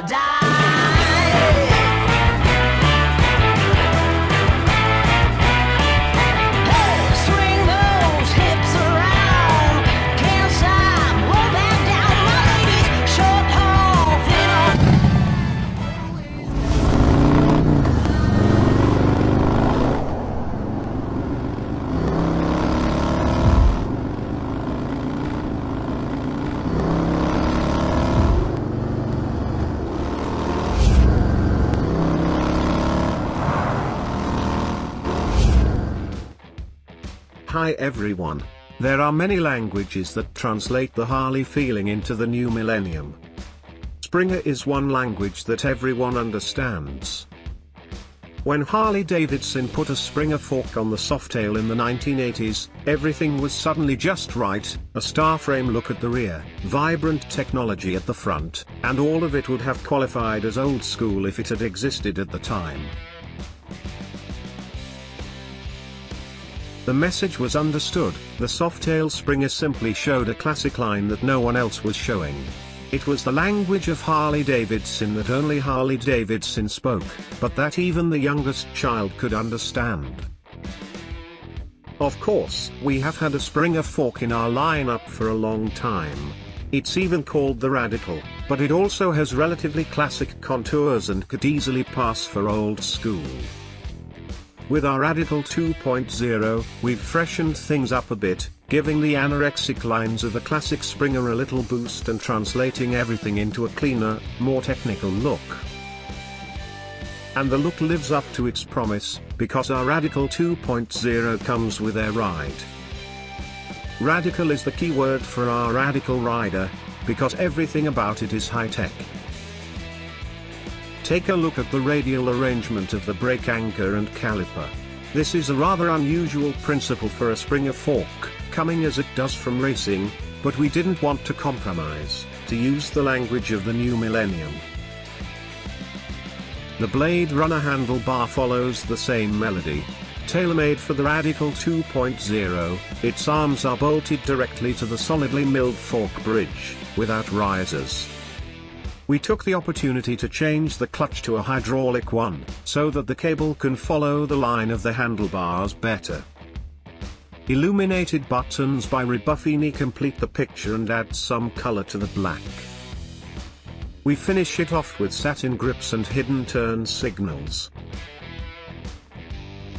die. Hi everyone. There are many languages that translate the Harley feeling into the new millennium. Springer is one language that everyone understands. When Harley-Davidson put a Springer fork on the Softail in the 1980s, everything was suddenly just right: a starframe look at the rear, vibrant technology at the front, and all of it would have qualified as old school if it had existed at the time. The message was understood. The Softail Springer simply showed a classic line that no one else was showing. It was the language of Harley-Davidson that only Harley-Davidson spoke, but that even the youngest child could understand. Of course, we have had a Springer fork in our lineup for a long time. It's even called the Radical, but it also has relatively classic contours and could easily pass for old school. With our Radical 2.0, we've freshened things up a bit, giving the anorexic lines of a classic Springer a little boost and translating everything into a cleaner, more technical look. And the look lives up to its promise, because our Radical 2.0 comes with air ride. Radical is the key word for our Radical rider, because everything about it is high-tech. Take a look at the radial arrangement of the brake anchor and caliper. This is a rather unusual principle for a Springer fork, coming as it does from racing, but we didn't want to compromise, to use the language of the new millennium. The Blade Runner handlebar follows the same melody. Tailor-made for the Radical 2.0, its arms are bolted directly to the solidly milled fork bridge, without risers. We took the opportunity to change the clutch to a hydraulic one, so that the cable can follow the line of the handlebars better. Illuminated buttons by Rebuffini complete the picture and add some color to the black. We finish it off with satin grips and hidden turn signals.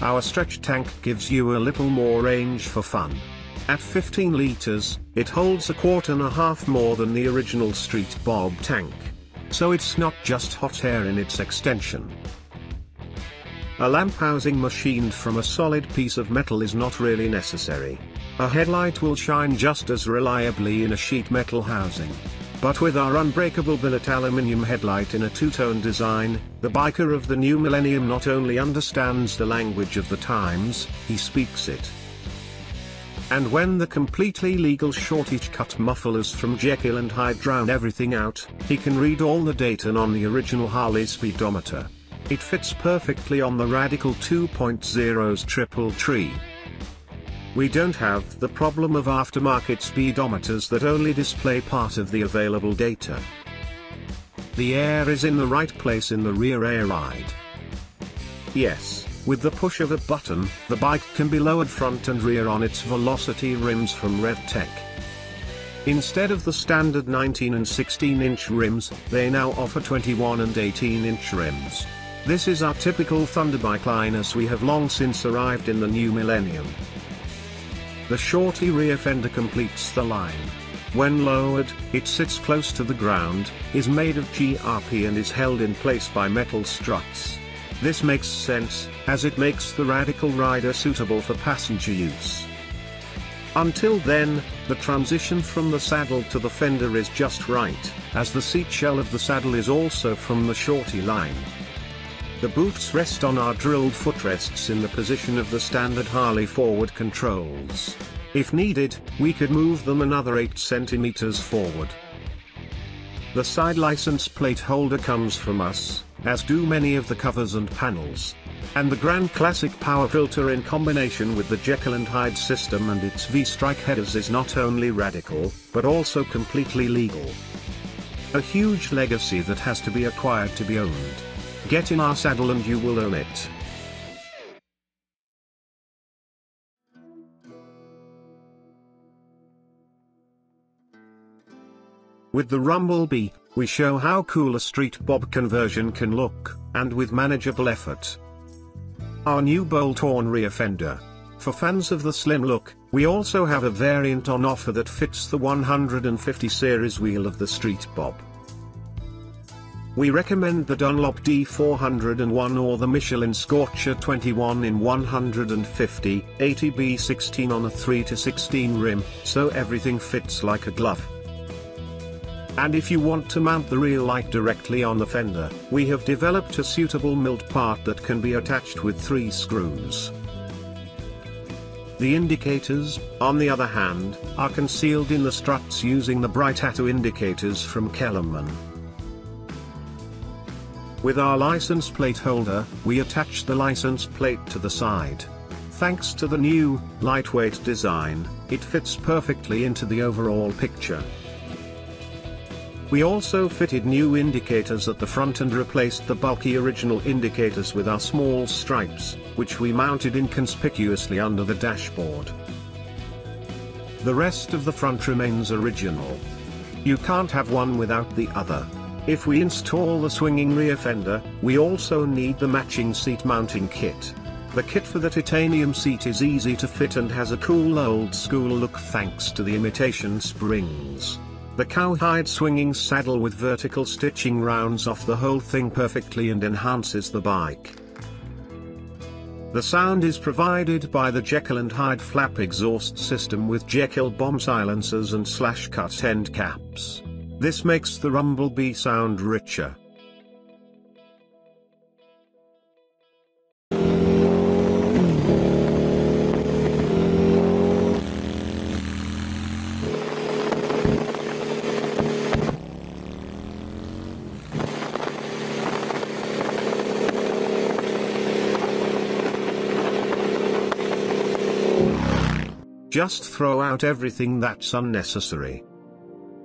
Our stretch tank gives you a little more range for fun. At 15 liters, it holds a quart and a half more than the original Street Bob tank. So it's not just hot air in its extension. A lamp housing machined from a solid piece of metal is not really necessary. A headlight will shine just as reliably in a sheet metal housing. But with our unbreakable billet aluminium headlight in a two-tone design, the biker of the new millennium not only understands the language of the times, he speaks it. And when the completely legal shortage cut mufflers from Jekyll and Hyde drown everything out, he can read all the data on the original Harley speedometer. It fits perfectly on the Radical 2.0's triple tree. We don't have the problem of aftermarket speedometers that only display part of the available data. The air is in the right place in the rear air ride. Yes. With the push of a button, the bike can be lowered front and rear on its Velocity rims from RevTech. Instead of the standard 19 and 16-inch rims, they now offer 21 and 18-inch rims. This is our typical Thunderbike line as we have long since arrived in the new millennium. The shorty rear fender completes the line. When lowered, it sits close to the ground, is made of GRP and is held in place by metal struts. This makes sense, as it makes the Radical rider suitable for passenger use. Until then, the transition from the saddle to the fender is just right, as the seat shell of the saddle is also from the shorty line. The boots rest on our drilled footrests in the position of the standard Harley forward controls. If needed, we could move them another 8 centimeters forward. The side license plate holder comes from us, as do many of the covers and panels. And the Grand Classic power filter in combination with the Jekyll and Hyde system and its V-strike headers is not only radical, but also completely legal. A huge legacy that has to be acquired to be owned. Get in our saddle and you will own it. With the Rumblebee, we show how cool a street bob conversion can look, and with manageable effort. Our new bolt-on rear fender. For fans of the slim look, we also have a variant on offer that fits the 150 series wheel of the street bob. We recommend the Dunlop D401 or the Michelin Scorcher 21 in 150, 80B16 on a 3/16 rim, so everything fits like a glove. And if you want to mount the rear light directly on the fender, we have developed a suitable milled part that can be attached with 3 screws. The indicators, on the other hand, are concealed in the struts using the bright tattoo indicators from Kellerman. With our license plate holder, we attach the license plate to the side. Thanks to the new, lightweight design, it fits perfectly into the overall picture. We also fitted new indicators at the front and replaced the bulky original indicators with our small stripes, which we mounted inconspicuously under the dashboard. The rest of the front remains original. You can't have one without the other. If we install the swinging rear fender, we also need the matching seat mounting kit. The kit for the titanium seat is easy to fit and has a cool old school look thanks to the imitation springs. The cowhide swinging saddle with vertical stitching rounds off the whole thing perfectly and enhances the bike. The sound is provided by the Jekyll & Hyde flap exhaust system with Jekyll bomb silencers and slash-cut end caps. This makes the Rumblebee sound richer. Just throw out everything that's unnecessary.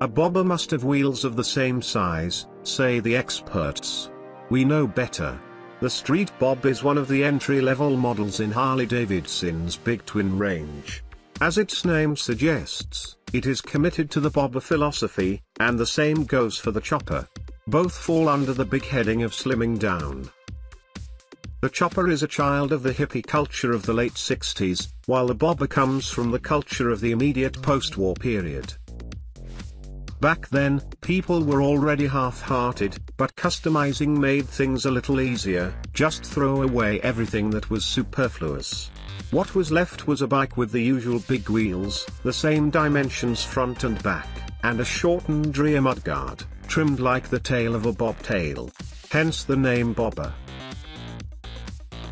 A bobber must have wheels of the same size, say the experts. We know better. The Street Bob is one of the entry-level models in Harley-Davidson's Big Twin range. As its name suggests, it is committed to the bobber philosophy, and the same goes for the chopper. Both fall under the big heading of slimming down. The chopper is a child of the hippie culture of the late 60s, while the bobber comes from the culture of the immediate post-war period. Back then, people were already half-hearted, but customizing made things a little easier. Just throw away everything that was superfluous. What was left was a bike with the usual big wheels, the same dimensions front and back, and a shortened rear mudguard, trimmed like the tail of a bobtail. Hence the name bobber.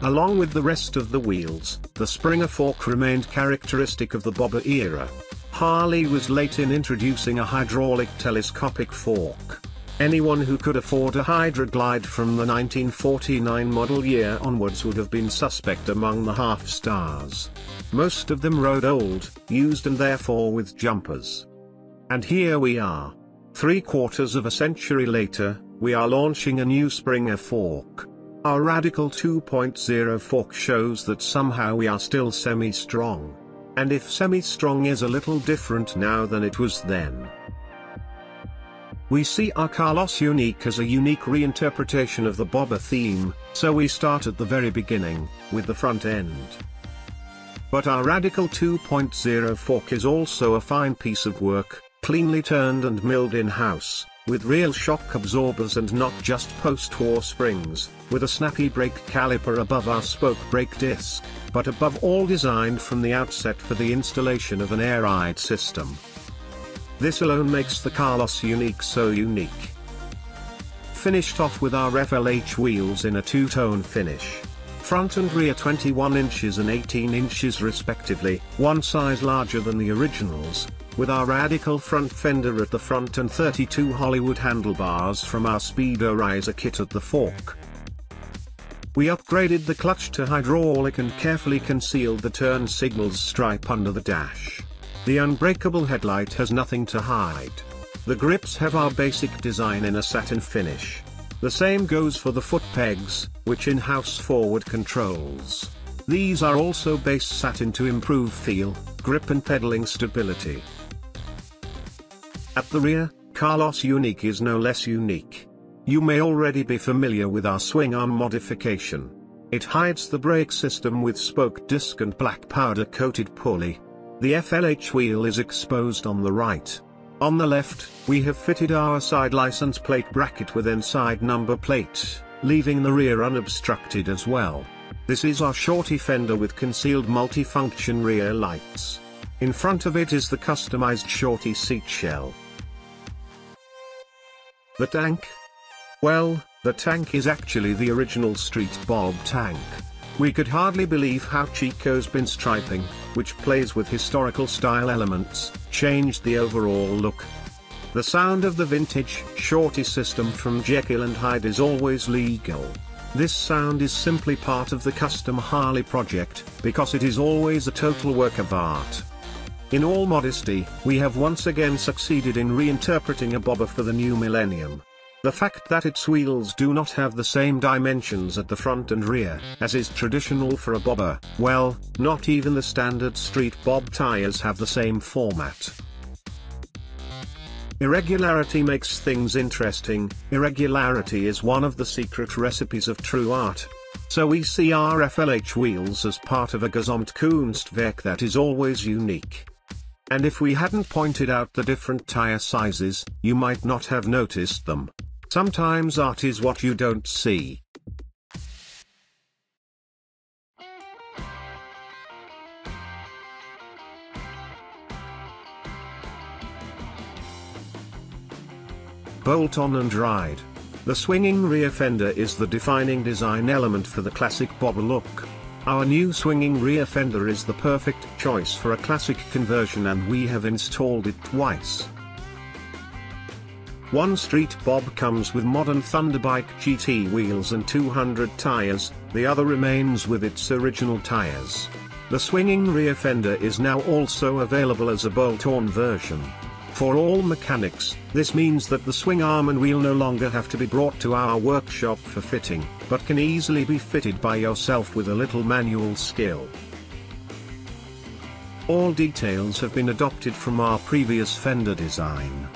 Along with the rest of the wheels, the Springer fork remained characteristic of the bobber era. Harley was late in introducing a hydraulic telescopic fork. Anyone who could afford a Hydra-Glide from the 1949 model year onwards would have been suspect among the half-stars. Most of them rode old, used and therefore with jumpers. And here we are. 3/4 of a century later, we are launching a new Springer fork. Our Radical 2.0 fork shows that somehow we are still semi-strong. And if semi-strong is a little different now than it was then. We see our CARLO'S unique as a unique reinterpretation of the bobber theme, so we start at the very beginning, with the front end. But our Radical 2.0 fork is also a fine piece of work, cleanly turned and milled in-house, with real shock absorbers and not just post-war springs, with a snappy brake caliper above our spoke brake disc, but above all designed from the outset for the installation of an air ride system. This alone makes the CARLO'S unique so unique. Finished off with our FLH wheels in a two-tone finish. Front and rear 21 inches and 18 inches respectively, one size larger than the originals, with our radical front fender at the front and 32 Hollywood handlebars from our Speedo riser kit at the fork. We upgraded the clutch to hydraulic and carefully concealed the turn signals stripe under the dash. The unbreakable headlight has nothing to hide. The grips have our basic design in a satin finish. The same goes for the foot pegs, which in-house forward controls. These are also base satin to improve feel, grip and pedaling stability. At the rear, CARLO'S unique is no less unique. You may already be familiar with our swing arm modification. It hides the brake system with spoke disc and black powder-coated pulley. The FLH wheel is exposed on the right. On the left, we have fitted our side license plate bracket with inside number plate, leaving the rear unobstructed as well. This is our shorty fender with concealed multifunction rear lights. In front of it is the customized shorty seat shell. The tank? Well, the tank is actually the original street bob tank. We could hardly believe how Chico's pinstriping, which plays with historical style elements, changed the overall look. The sound of the vintage shorty system from Jekyll and Hyde is always legal. This sound is simply part of the custom Harley project, because it is always a total work of art. In all modesty, we have once again succeeded in reinterpreting a bobber for the new millennium. The fact that its wheels do not have the same dimensions at the front and rear, as is traditional for a bobber, well, not even the standard street bob tires have the same format. Irregularity makes things interesting. Irregularity is one of the secret recipes of true art. So we see our FLH wheels as part of a Gesamtkunstwerk that is always unique. And if we hadn't pointed out the different tire sizes, you might not have noticed them. Sometimes art is what you don't see. Bolt on and ride. The swinging rear fender is the defining design element for the classic bobber look. Our new swinging rear fender is the perfect choice for a classic conversion, and we have installed it twice. One street bob comes with modern Thunderbike GT wheels and 200 tires, the other remains with its original tires. The swinging rear fender is now also available as a bolt-on version. For all mechanics, this means that the swing arm and wheel no longer have to be brought to our workshop for fitting, but can easily be fitted by yourself with a little manual skill. All details have been adopted from our previous fender design.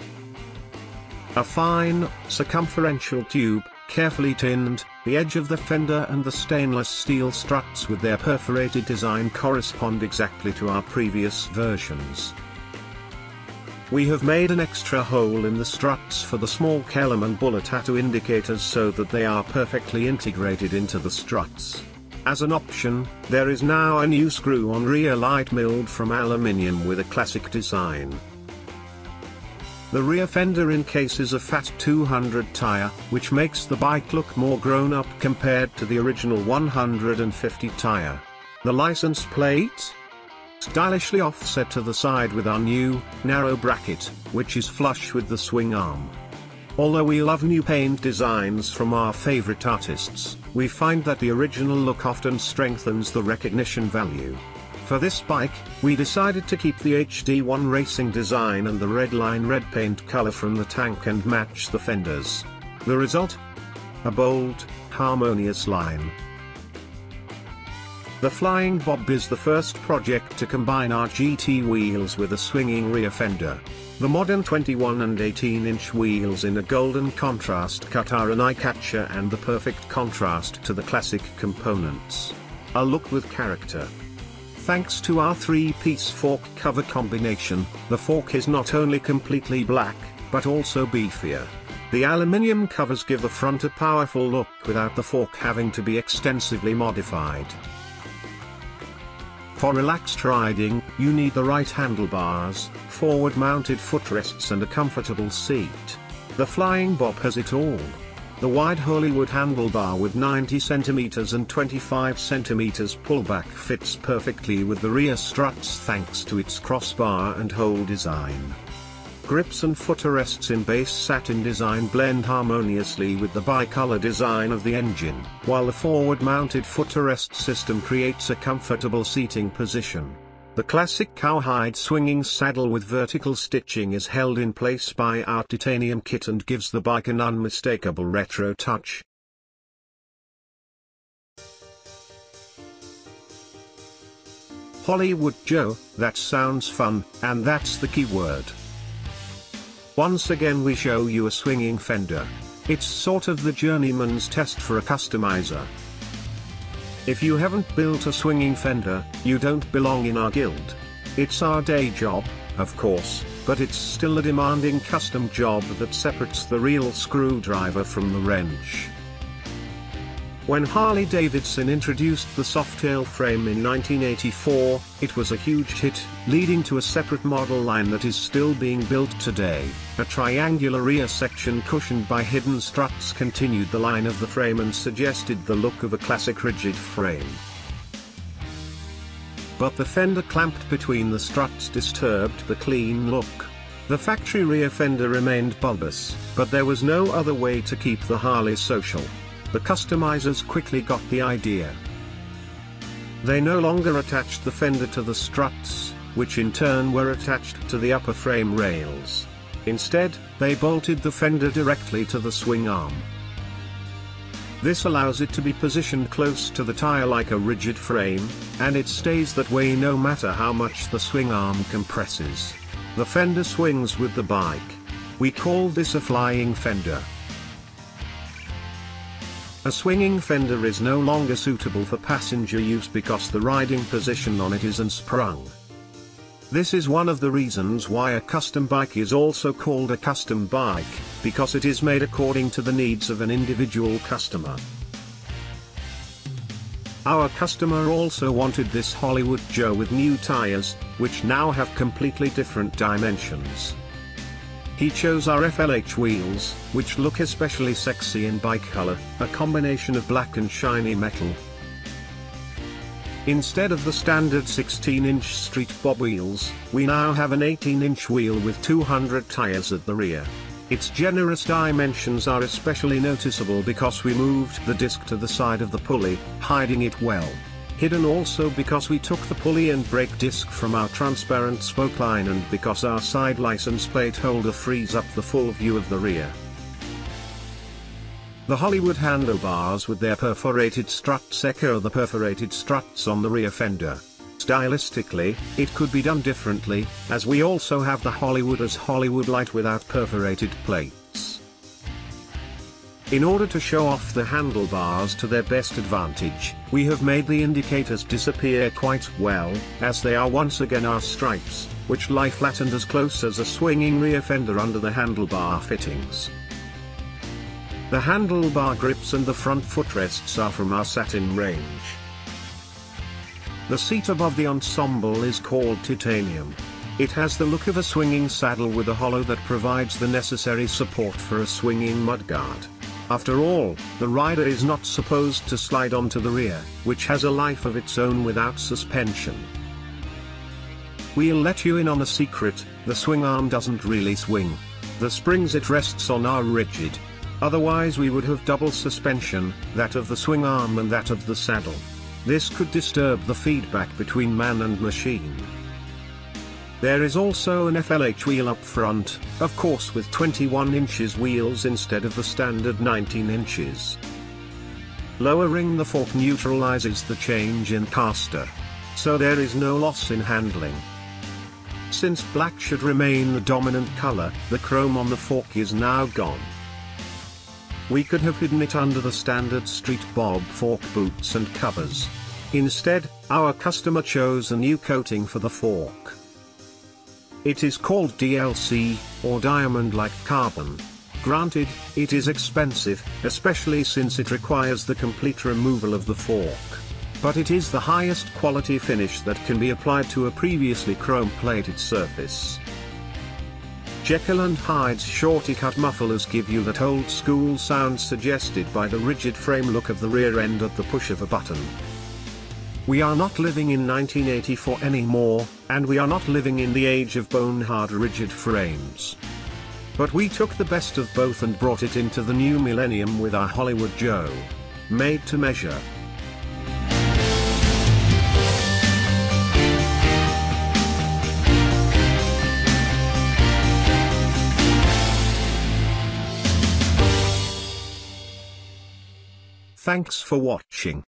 A fine, circumferential tube, carefully tinned, the edge of the fender and the stainless steel struts with their perforated design correspond exactly to our previous versions. We have made an extra hole in the struts for the small Kellerman and bullet tattoo indicators so that they are perfectly integrated into the struts. As an option, there is now a new screw-on rear light milled from aluminium with a classic design. The rear fender encases a fat 200 tire, which makes the bike look more grown-up compared to the original 150 tire. The license plate? Stylishly offset to the side with our new, narrow bracket, which is flush with the swing arm. Although we love new paint designs from our favorite artists, we find that the original look often strengthens the recognition value. For this bike, we decided to keep the HD1 racing design and the red line red paint color from the tank and match the fenders. The result? A bold, harmonious line. The Flying Bob is the first project to combine our GT wheels with a swinging rear fender. The modern 21 and 18-inch wheels in a golden contrast cut are an eye-catcher and the perfect contrast to the classic components. A look with character. Thanks to our 3-piece fork cover combination, the fork is not only completely black, but also beefier. The aluminium covers give the front a powerful look without the fork having to be extensively modified. For relaxed riding, you need the right handlebars, forward-mounted footrests and a comfortable seat. The Flying Bob has it all. The wide Hollywood handlebar with 90 cm and 25 cm pullback fits perfectly with the rear struts thanks to its crossbar and hole design. Grips and footerests in base satin design blend harmoniously with the bicolor design of the engine, while the forward-mounted footerest system creates a comfortable seating position. The classic cowhide swinging saddle with vertical stitching is held in place by our titanium kit and gives the bike an unmistakable retro touch. Hollywood Joe, that sounds fun, and that's the key word. Once again we show you a swinging fender. It's sort of the journeyman's test for a customizer. If you haven't built a swinging fender, you don't belong in our guild. It's our day job, of course, but it's still a demanding custom job that separates the real screwdriver from the wrench. When Harley-Davidson introduced the Softail frame in 1984, it was a huge hit, leading to a separate model line that is still being built today. A triangular rear section cushioned by hidden struts continued the line of the frame and suggested the look of a classic rigid frame. But the fender clamped between the struts disturbed the clean look. The factory rear fender remained bulbous, but there was no other way to keep the Harley social. The customizers quickly got the idea. They no longer attached the fender to the struts, which in turn were attached to the upper frame rails. Instead, they bolted the fender directly to the swing arm. This allows it to be positioned close to the tire like a rigid frame, and it stays that way no matter how much the swing arm compresses. The fender swings with the bike. We call this a flying fender. A swinging fender is no longer suitable for passenger use because the riding position on it is unsprung. This is one of the reasons why a custom bike is also called a custom bike, because it is made according to the needs of an individual customer. Our customer also wanted this Hollywood Joe with new tires, which now have completely different dimensions. He chose our FLH wheels, which look especially sexy in bike color, a combination of black and shiny metal. Instead of the standard 16-inch street bob wheels, we now have an 18-inch wheel with 200 tires at the rear. Its generous dimensions are especially noticeable because we moved the disc to the side of the pulley, hiding it well. Hidden also because we took the pulley and brake disc from our transparent spokeline and because our side license plate holder frees up the full view of the rear. The Hollywood handlebars with their perforated struts echo the perforated struts on the rear fender. Stylistically, it could be done differently, as we also have the Hollywood as Hollywood Light without perforated plates. In order to show off the handlebars to their best advantage, we have made the indicators disappear quite well, as they are once again our stripes, which lie flat and as close as a swinging rear fender under the handlebar fittings. The handlebar grips and the front footrests are from our satin range. The seat above the ensemble is called titanium. It has the look of a swinging saddle with a hollow that provides the necessary support for a swinging mudguard. After all, the rider is not supposed to slide onto the rear, which has a life of its own without suspension. We'll let you in on a secret, the swing arm doesn't really swing. The springs it rests on are rigid. Otherwise we would have double suspension, that of the swing arm and that of the saddle. This could disturb the feedback between man and machine. There is also an FLH wheel up front, of course with 21 inches wheels instead of the standard 19 inches. Lowering the fork neutralizes the change in caster, so there is no loss in handling. Since black should remain the dominant color, the chrome on the fork is now gone. We could have hidden it under the standard street bob fork boots and covers. Instead, our customer chose a new coating for the fork. It is called DLC, or diamond-like carbon. Granted, it is expensive, especially since it requires the complete removal of the fork. But it is the highest quality finish that can be applied to a previously chrome-plated surface. Jekyll & Hyde's shorty cut mufflers give you that old-school sound suggested by the rigid frame look of the rear end at the push of a button. We are not living in 1984 anymore, and we are not living in the age of bone-hard rigid frames. But we took the best of both and brought it into the new millennium with our Hollywood Joe. Made to measure. Thanks for watching.